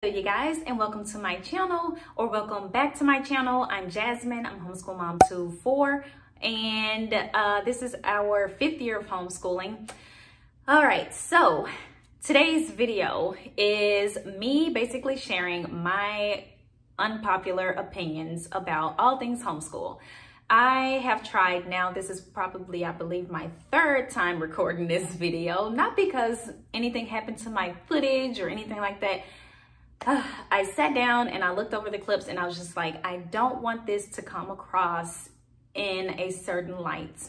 Hello you guys, and welcome to my channel, or welcome back to my channel. I'm Jasmine. I'm homeschool mom 2-4, and this is our 5th year of homeschooling. All right, so today's video is me basically sharing my unpopular opinions about all things homeschool. I have tried now, this is probably, I believe, my 3rd time recording this video, not because anything happened to my footage or anything like that. I sat down and I looked over the clips and I was just like, I don't want this to come across in a certain light.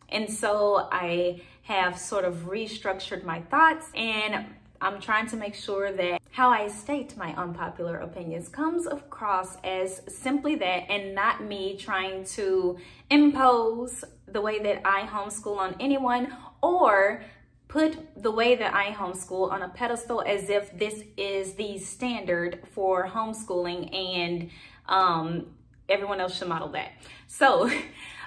And so I have sort of restructured my thoughts, and I'm trying to make sure that how I state my unpopular opinions comes across as simply that, and not me trying to impose the way that I homeschool on anyone, or put the way that I homeschool on a pedestal as if this is the standard for homeschooling and everyone else should model that. So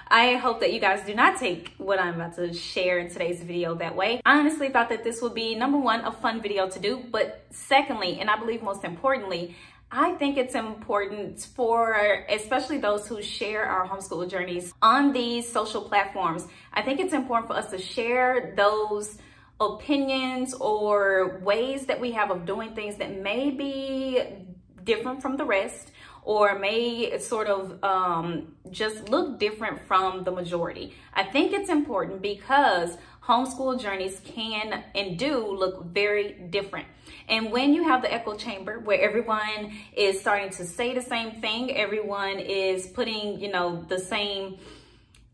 I hope that you guys do not take what I'm about to share in today's video that way. I honestly thought that this would be, number one, a fun video to do, but secondly, and I believe most importantly, I think it's important for especially those who share our homeschool journeys on these social platforms. I think it's important for us to share those opinions or ways that we have of doing things that may be different from the rest, or may sort of just look different from the majority. I think it's important because homeschool journeys can and do look very different. And when you have the echo chamber where everyone is starting to say the same thing, everyone is putting, the same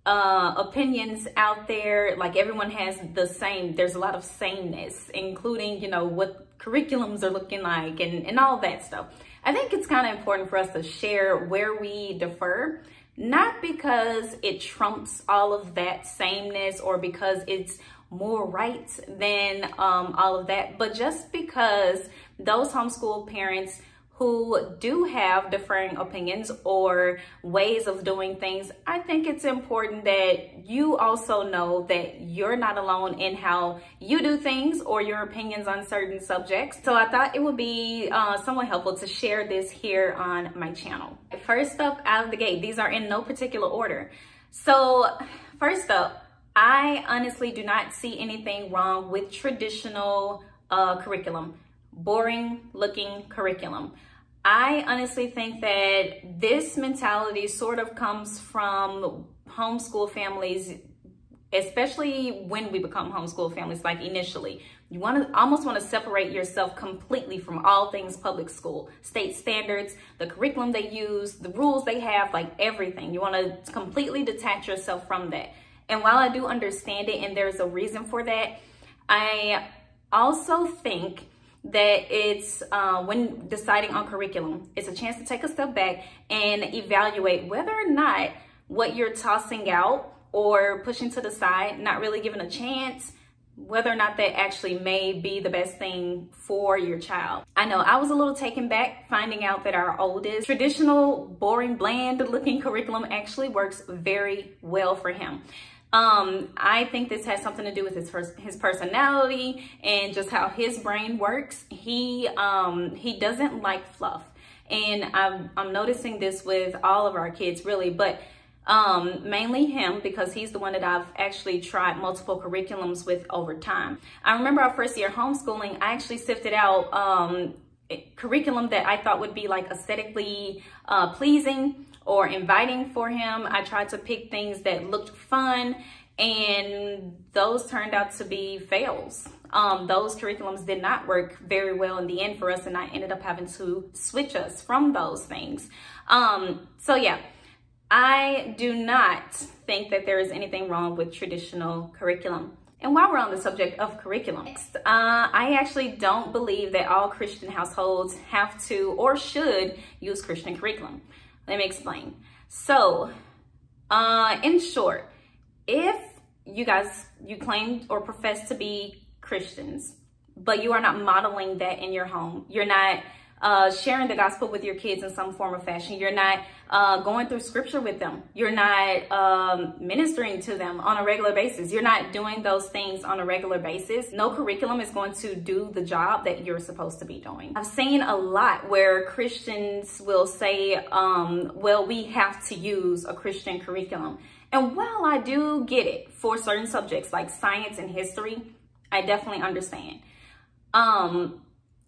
opinions out there, like everyone has the same, there's a lot of sameness, including, what curriculums are looking like and all that stuff. I think it's kind of important for us to share where we differ, not because it trumps all of that sameness or because it's more right than all of that, but just because those homeschool parents who do have differing opinions or ways of doing things, I think it's important that you also know that you're not alone in how you do things or your opinions on certain subjects. So I thought it would be somewhat helpful to share this here on my channel. First up, out of the gate, these are in no particular order. So first up, I honestly do not see anything wrong with traditional curriculum, boring looking curriculum. I honestly think that this mentality sort of comes from homeschool families, especially when we become homeschool families, like initially. You almost want to separate yourself completely from all things public school, state standards, the curriculum they use, the rules they have, like everything. You want to completely detach yourself from that. And while I do understand it, and there's a reason for that, I also think that it's when deciding on curriculum, it's a chance to take a step back and evaluate whether or not what you're tossing out or pushing to the side, not really giving a chance, whether or not that actually may be the best thing for your child. I know I was a little taken back finding out that our oldest traditional, boring, bland looking curriculum actually works very well for him. I think this has something to do with his personality and just how his brain works. He doesn't like fluff, and I'm noticing this with all of our kids really, but mainly him, because he's the one that I've actually tried multiple curriculums with over time. I remember our 1st year homeschooling, I actually sifted out curriculum that I thought would be like aesthetically pleasing or inviting for him. I tried to pick things that looked fun, and those turned out to be fails. Those curriculums did not work very well in the end for us, and I ended up having to switch us from those things. So yeah, I do not think that there is anything wrong with traditional curriculum. And while we're on the subject of curriculum, next, I actually don't believe that all Christian households have to or should use Christian curriculum. Let me explain. So, in short, if you claim or profess to be Christians, but you are not modeling that in your home, you're not sharing the gospel with your kids in some form or fashion. You're not going through scripture with them. You're not ministering to them on a regular basis. You're not doing those things on a regular basis. No curriculum is going to do the job that you're supposed to be doing. I've seen a lot where Christians will say, well, we have to use a Christian curriculum. And while I do get it for certain subjects like science and history, I definitely understand.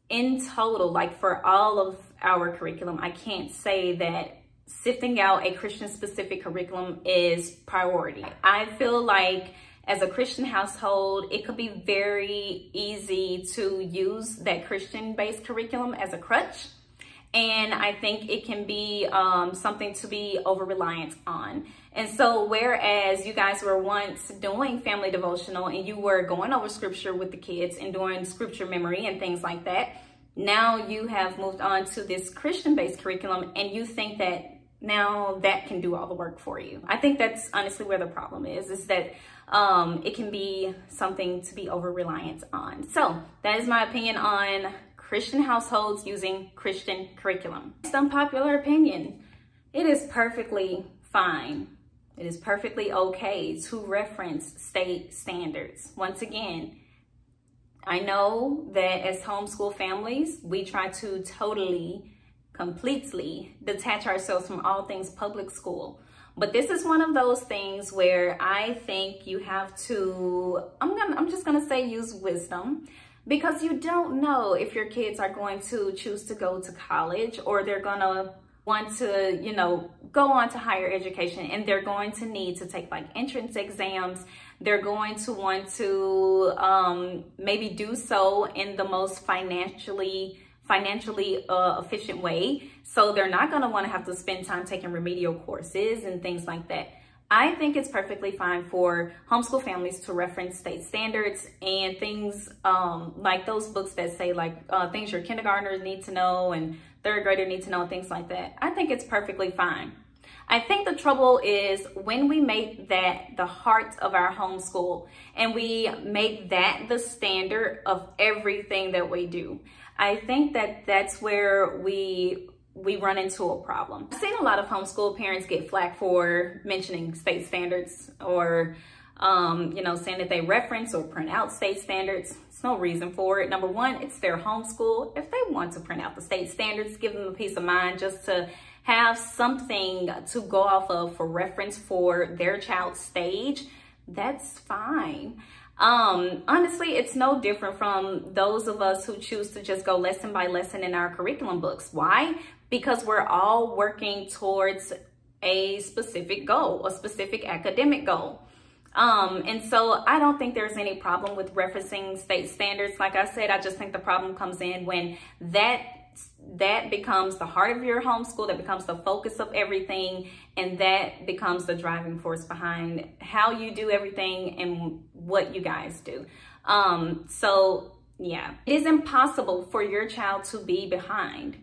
In total, like for all of our curriculum, I can't say that sifting out a Christian specific curriculum is priority. I feel like as a Christian household, it could be very easy to use that Christian based curriculum as a crutch. And I think it can be something to be over reliant on. And so whereas you guys were once doing family devotional and you were going over scripture with the kids and doing scripture memory and things like that, now you have moved on to this Christian-based curriculum and you think that now that can do all the work for you. I think that's honestly where the problem is that it can be something to be over reliant on. So that is my opinion on Christian households using Christian curriculum. It's unpopular opinion. It is perfectly fine. It is perfectly okay to reference state standards. Once again, I know that as homeschool families, we try to completely detach ourselves from all things public school. But this is one of those things where I think you have to, I'm just gonna say use wisdom, because you don't know if your kids are going to choose to go to college or they're gonna want to, you know, go on to higher education, and they're going to need to take like entrance exams. They're going to want to maybe do so in the most financially efficient way. So they're not going to want to have to spend time taking remedial courses and things like that. I think it's perfectly fine for homeschool families to reference state standards and things like those books that say like things your kindergartners need to know and third grader need to know, things like that. I think it's perfectly fine. I think the trouble is when we make that the heart of our homeschool and we make that the standard of everything that we do. I think that that's where we run into a problem. I've seen a lot of homeschool parents get flack for mentioning state standards or, you know, saying that they reference or print out state standards. There's no reason for it. Number one, it's their homeschool. If they want to print out the state standards, give them a peace of mind just to have something to go off of for reference for their child's stage. That's fine. Honestly, it's no different from those of us who choose to just go lesson by lesson in our curriculum books. Why? Because we're all working towards a specific goal, a specific academic goal. And so I don't think there's any problem with referencing state standards. Like I said, I just think the problem comes in when that becomes the heart of your homeschool, that becomes the focus of everything, and that becomes the driving force behind how you do everything and what you guys do. So yeah, it is impossible for your child to be behind.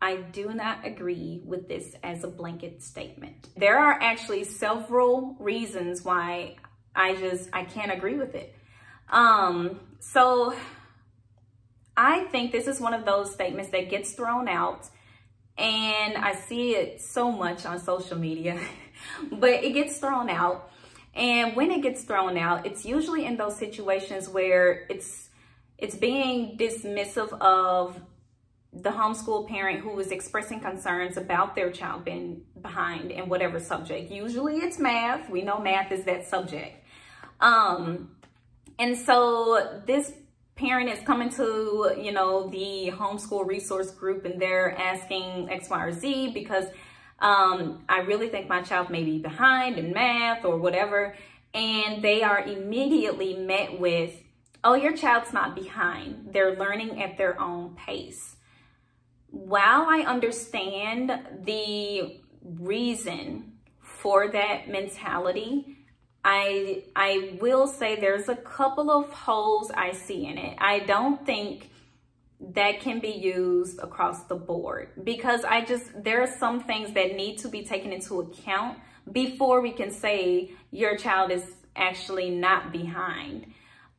I do not agree with this as a blanket statement. There are actually several reasons why I can't agree with it. So I think this is one of those statements that gets thrown out, and I see it so much on social media, but it gets thrown out. And when it gets thrown out, it's usually in those situations where it's being dismissive of the homeschool parent who is expressing concerns about their child being behind in whatever subject. Usually it's math. We know math is that subject. And so this parent is coming to, you know, the homeschool resource group, and they're asking X, Y, or Z because I really think my child may be behind in math or whatever. And they are immediately met with, oh, your child's not behind. They're learning at their own pace. While I understand the reason for that mentality, I will say there's a couple of holes I see in it. I don't think that can be used across the board, because there are some things that need to be taken into account before we can say your child is actually not behind.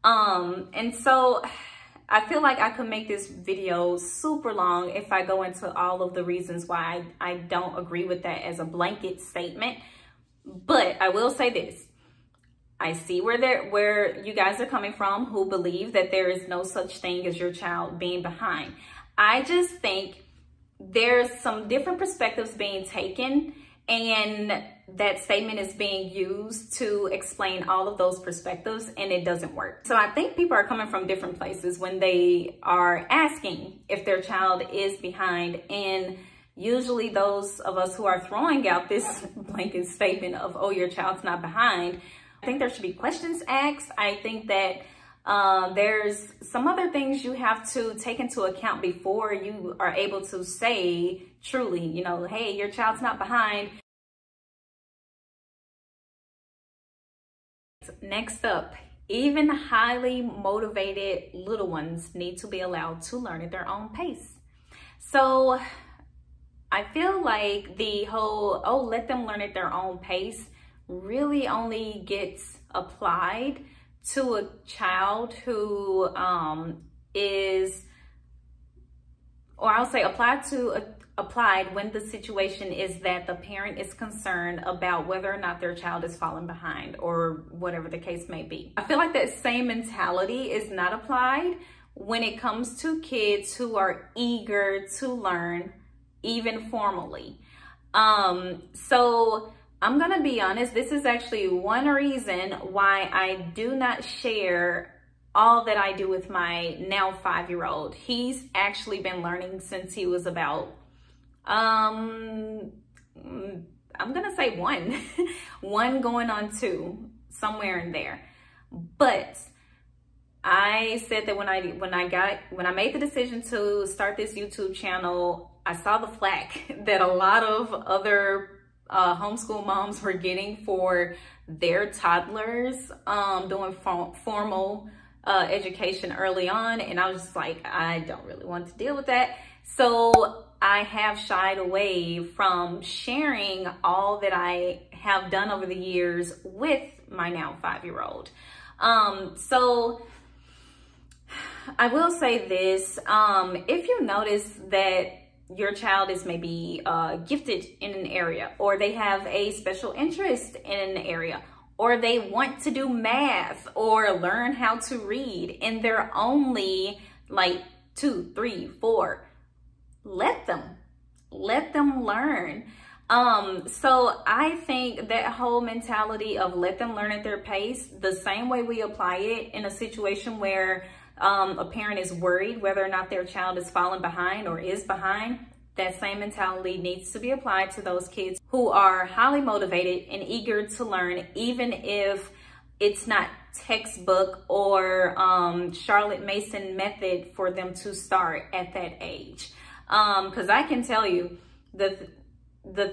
And so I feel like I could make this video super long if I go into all of the reasons why I don't agree with that as a blanket statement. But I will say this. I see where you guys are coming from, who believe that there is no such thing as your child being behind. I just think there's some different perspectives being taken, and that statement is being used to explain all of those perspectives, and it doesn't work. So I think people are coming from different places when they are asking if their child is behind, and usually those of us who are throwing out this blanket statement of, oh, your child's not behind, I think there should be questions asked. I think that there's some other things you have to take into account before you are able to say truly, you know, hey, your child's not behind. Next up, even highly motivated little ones need to be allowed to learn at their own pace. So I feel like the whole, oh, let them learn at their own pace really only gets applied to a child who applied when the situation is that the parent is concerned about whether or not their child is falling behind or whatever the case may be. I feel like that same mentality is not applied when it comes to kids who are eager to learn, even formally. So I'm gonna be honest, this is actually one reason why I do not share all that I do with my now 5-year-old. He's actually been learning since he was about, I'm gonna say 1, 1 going on 2, somewhere in there. But I said that when I made the decision to start this YouTube channel, I saw the flack that a lot of other homeschool moms were getting for their toddlers doing formal education early on, and I was just like, I don't really want to deal with that. So I have shied away from sharing all that I have done over the years with my now 5-year-old. So I will say this, if you notice that your child is maybe gifted in an area, or they have a special interest in an area, or they want to do math or learn how to read, and they're only like 2, 3, 4, let them learn. So I think that whole mentality of let them learn at their pace, the same way we apply it in a situation where a parent is worried whether or not their child is falling behind or is behind, that same mentality needs to be applied to those kids who are highly motivated and eager to learn, even if it's not textbook or Charlotte Mason method for them to start at that age. Because I can tell you, the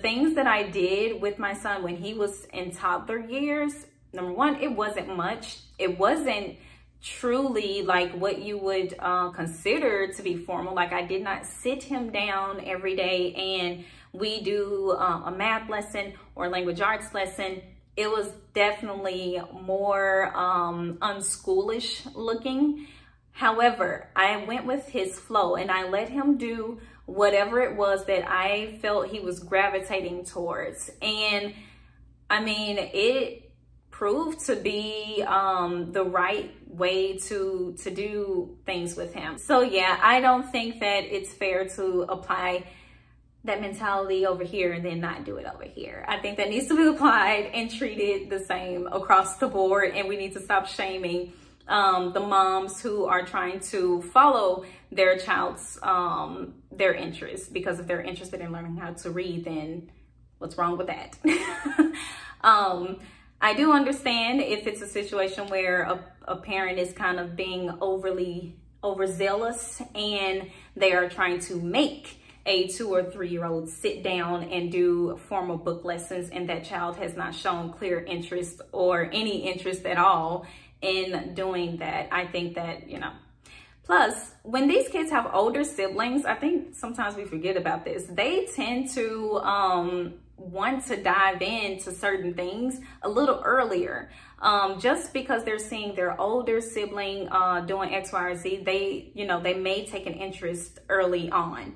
things that I did with my son when he was in toddler years, number one, it wasn't much. It wasn't truly like what you would consider to be formal. Like, I did not sit him down every day and we do a math lesson or language arts lesson. It was definitely more unschoolish looking. However, I went with his flow and I let him do whatever it was that I felt he was gravitating towards. And I mean, it proved to be the right way to do things with him. So yeah, I don't think that it's fair to apply that mentality over here and then not do it over here. I think that needs to be applied and treated the same across the board, and we need to stop shaming the moms who are trying to follow their child's their interests, because if they're interested in learning how to read, then what's wrong with that? I do understand if it's a situation where a parent is kind of being overzealous and they are trying to make a 2 or 3-year-old sit down and do formal book lessons, and that child has not shown clear interest or any interest at all in doing that. I think that, you know, plus when these kids have older siblings, I think sometimes we forget about this. They tend to want to dive into certain things a little earlier. Just because they're seeing their older sibling doing X, Y, or Z, they may take an interest early on.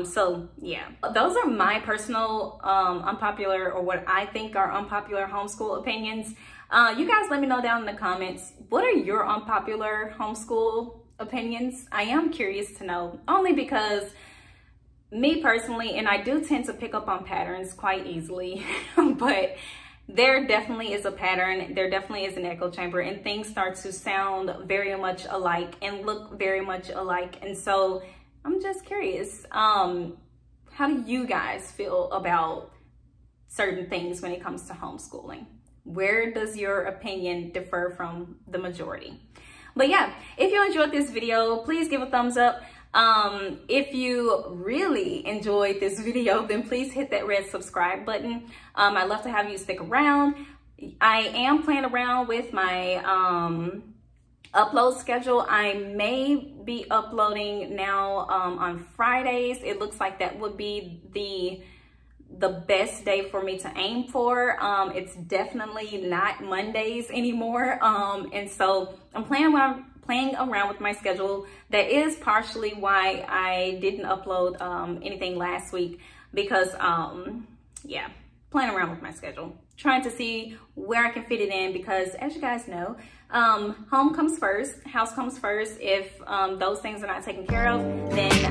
So yeah, those are my personal unpopular, or what I think are unpopular homeschool opinions. You guys let me know down in the comments, what are your unpopular homeschool opinions? I am curious to know, only because me personally, and I do tend to pick up on patterns quite easily, but there definitely is a pattern, there definitely is an echo chamber, and things start to sound very much alike and look very much alike. And so I'm just curious, how do you guys feel about certain things when it comes to homeschooling? Where does your opinion differ from the majority? But yeah, if you enjoyed this video, please give a thumbs up. If you really enjoyed this video, then please hit that red subscribe button. I'd love to have you stick around. I am playing around with my upload schedule. I may be uploading now on Fridays. It looks like that would be the best day for me to aim for. It's definitely not Mondays anymore. And so I'm playing around with my schedule. That is partially why I didn't upload anything last week, because yeah, playing around with my schedule, trying to see where I can fit it in, because as you guys know, home comes first, house comes first. If those things are not taken care of, then